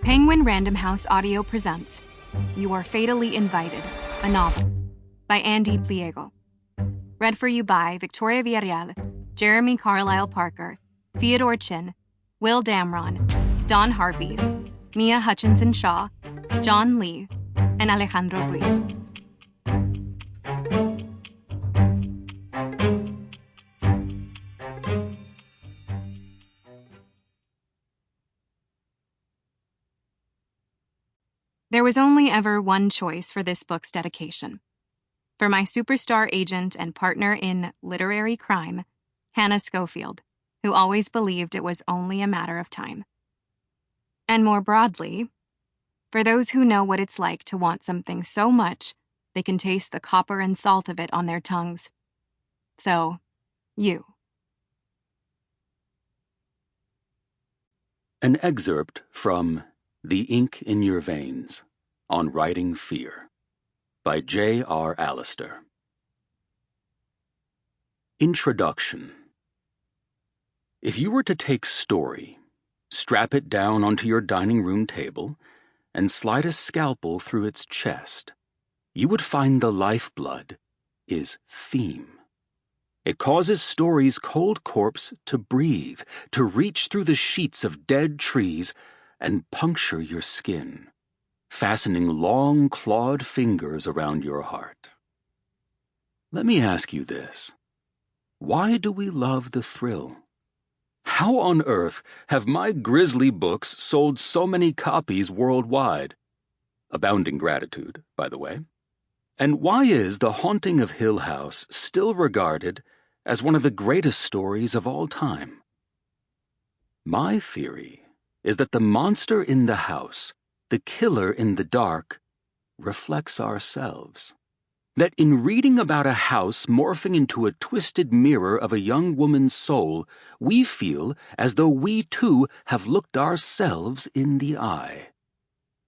Penguin Random House Audio presents You Are Fatally Invited, a novel, by Ande Pliego. Read for you by Victoria Villarreal, Jeremy Carlisle Parker, Theodore Chin, Will Damron, Don Harvey, Mia Hutchinson Shaw, John Lee, and Alejandro Ruiz. There was only ever one choice for this book's dedication. For my superstar agent and partner in literary crime, Hannah Schofield, who always believed it was only a matter of time. And more broadly, for those who know what it's like to want something so much they can taste the copper and salt of it on their tongues. So, you. An excerpt from The Ink in Your Veins, on Writing Fear, by J.R. Alastor. Introduction. If you were to take story, strap it down onto your dining room table, and slide a scalpel through its chest, you would find the lifeblood is theme. It causes story's cold corpse to breathe, to reach through the sheets of dead trees and puncture your skin, fastening long clawed fingers around your heart. Let me ask you this. Why do we love the thrill? How on earth have my grisly books sold so many copies worldwide? Abounding gratitude, by the way. And why is The Haunting of Hill House still regarded as one of the greatest stories of all time? My theory is that the monster in the house, the killer in the dark, reflects ourselves. That in reading about a house morphing into a twisted mirror of a young woman's soul, we feel as though we too have looked ourselves in the eye.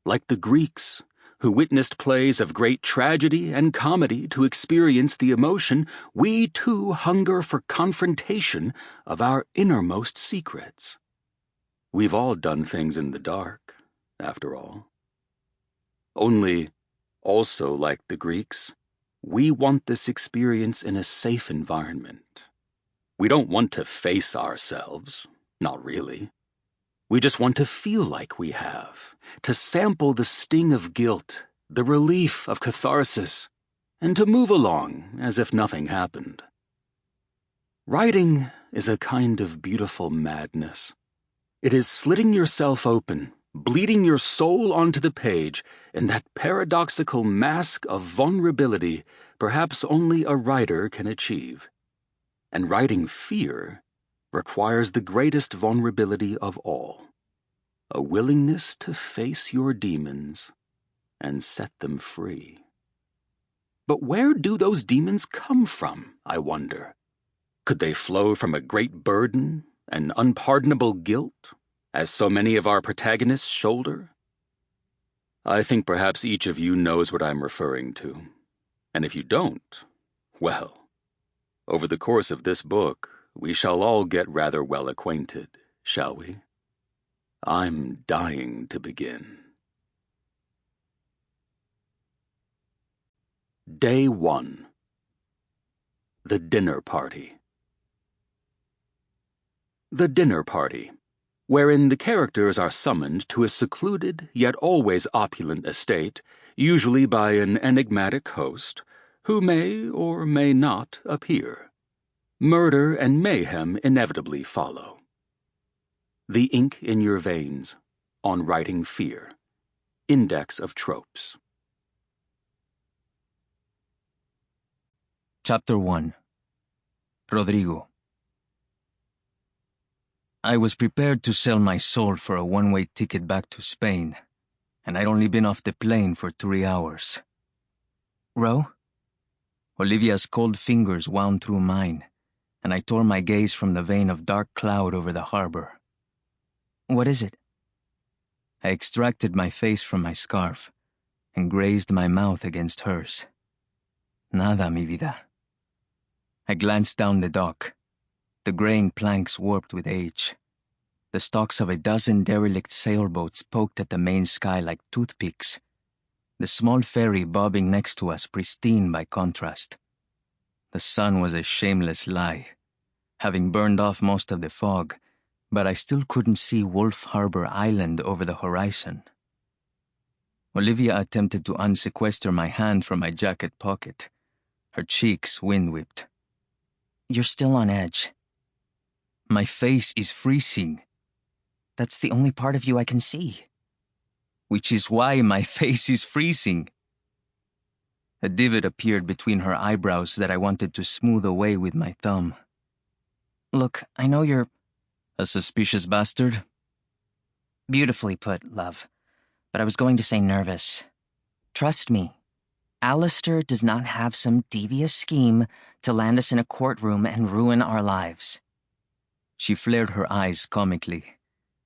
Like the Greeks, who witnessed plays of great tragedy and comedy to experience the emotion, we too hunger for confrontation of our innermost secrets. We've all done things in the dark, after all. Only, also like the Greeks, we want this experience in a safe environment. We don't want to face ourselves, not really. We just want to feel like we have, to sample the sting of guilt, the relief of catharsis, and to move along as if nothing happened. Writing is a kind of beautiful madness. It is slitting yourself open, bleeding your soul onto the page in that paradoxical mask of vulnerability perhaps only a writer can achieve. And writing fear requires the greatest vulnerability of all, a willingness to face your demons and set them free. But where do those demons come from, I wonder? Could they flow from a great burden, an unpardonable guilt, as so many of our protagonists shoulder? I think perhaps each of you knows what I'm referring to. And if you don't, well, over the course of this book, we shall all get rather well acquainted, shall we? I'm dying to begin. Day 1. The Dinner Party. The dinner party, wherein the characters are summoned to a secluded yet always opulent estate, usually by an enigmatic host, who may or may not appear. Murder and mayhem inevitably follow. The Ink in Your Veins, on Writing Fear. Index of Tropes. Chapter 1. Rodrigo. I was prepared to sell my soul for a one-way ticket back to Spain, and I'd only been off the plane for 3 hours. Ro? Olivia's cold fingers wound through mine, and I tore my gaze from the vein of dark cloud over the harbor. What is it? I extracted my face from my scarf and grazed my mouth against hers. Nada, mi vida. I glanced down the dock, the graying planks warped with age. The stalks of a dozen derelict sailboats poked at the Maine sky like toothpicks. The small ferry bobbing next to us pristine by contrast. The sun was a shameless lie, having burned off most of the fog, but I still couldn't see Wolf Harbor Island over the horizon. Olivia attempted to unsequester my hand from my jacket pocket. Her cheeks wind-whipped. You're still on edge. My face is freezing. That's the only part of you I can see. Which is why my face is freezing. A divot appeared between her eyebrows that I wanted to smooth away with my thumb. Look, I know you're... A suspicious bastard? Beautifully put, love. But I was going to say nervous. Trust me, Alastor does not have some devious scheme to land us in a courtroom and ruin our lives. She flared her eyes comically,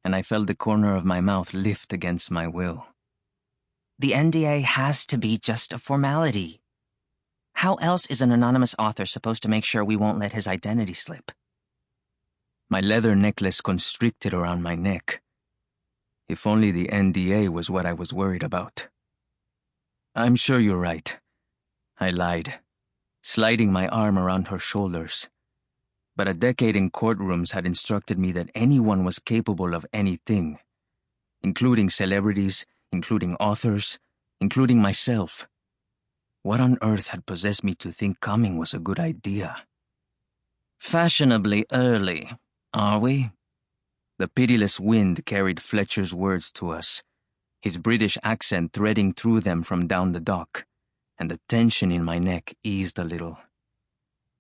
and I felt the corner of my mouth lift against my will. The NDA has to be just a formality. How else is an anonymous author supposed to make sure we won't let his identity slip? My leather necklace constricted around my neck. If only the NDA was what I was worried about. I'm sure you're right, I lied, sliding my arm around her shoulders. But a decade in courtrooms had instructed me that anyone was capable of anything, including celebrities, including authors, including myself. What on earth had possessed me to think coming was a good idea? Fashionably early, are we? The pitiless wind carried Fletcher's words to us, his British accent threading through them from down the dock, and the tension in my neck eased a little.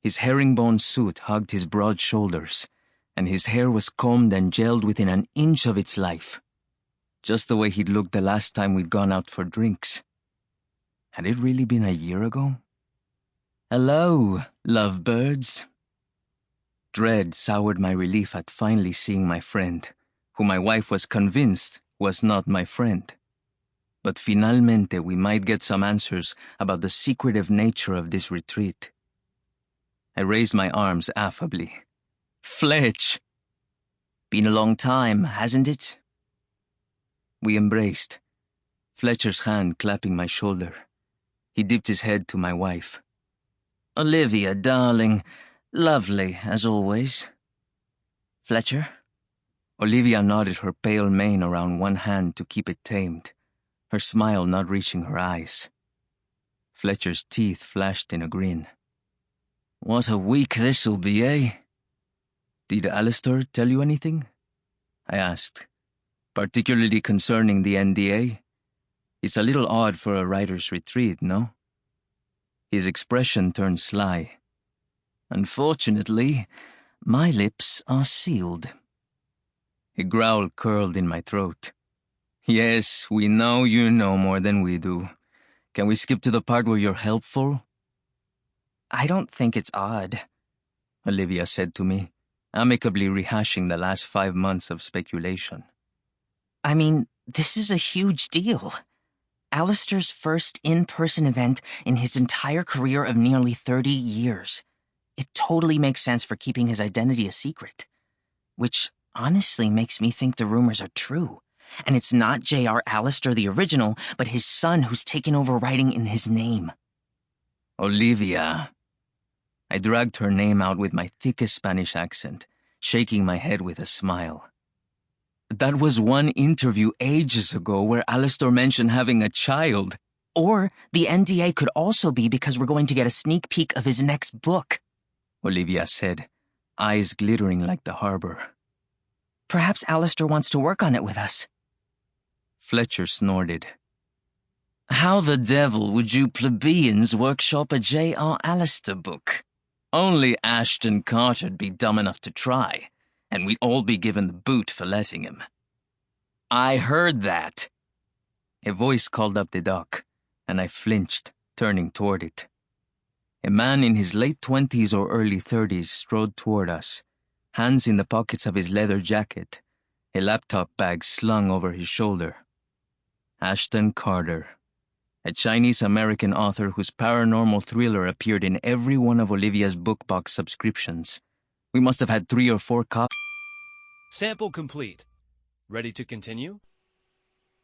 His herringbone suit hugged his broad shoulders, and his hair was combed and gelled within an inch of its life. Just the way he'd looked the last time we'd gone out for drinks. Had it really been a year ago? Hello, lovebirds. Dread soured my relief at finally seeing my friend, who my wife was convinced was not my friend. But finalmente we might get some answers about the secretive nature of this retreat. I raised my arms affably. Fletch! Been a long time, hasn't it? We embraced, Fletcher's hand clapping my shoulder. He dipped his head to my wife. Olivia, darling, lovely as always. Fletcher? Olivia nodded her pale mane around one hand to keep it tamed, her smile not reaching her eyes. Fletcher's teeth flashed in a grin. What a week this'll be, eh? Did Alastor tell you anything? I asked, particularly concerning the NDA. It's a little odd for a writer's retreat, no? His expression turned sly. Unfortunately, my lips are sealed. A growl curled in my throat. Yes, we know you know more than we do. Can we skip to the part where you're helpful? I don't think it's odd, Olivia said to me, amicably rehashing the last 5 months of speculation. I mean, this is a huge deal. Alastor's first in-person event in his entire career of nearly 30 years. It totally makes sense for keeping his identity a secret. Which honestly makes me think the rumors are true. And it's not J.R. Alastor the original, but his son who's taken over writing in his name. Olivia. I dragged her name out with my thickest Spanish accent, shaking my head with a smile. That was one interview ages ago where Alastor mentioned having a child. Or the NDA could also be because we're going to get a sneak peek of his next book, Olivia said, eyes glittering like the harbor. Perhaps Alastor wants to work on it with us. Fletcher snorted. How the devil would you plebeians workshop a J.R. Alastor book? Only Ashton Carter'd be dumb enough to try, and we'd all be given the boot for letting him. I heard that. A voice called up the dock, and I flinched, turning toward it. A man in his late 20s or early 30s strode toward us, hands in the pockets of his leather jacket, a laptop bag slung over his shoulder. Ashton Carter, a Chinese-American author whose paranormal thriller appeared in every one of Olivia's book box subscriptions. We must have had 3 or 4 copies. Sample complete. Ready to continue?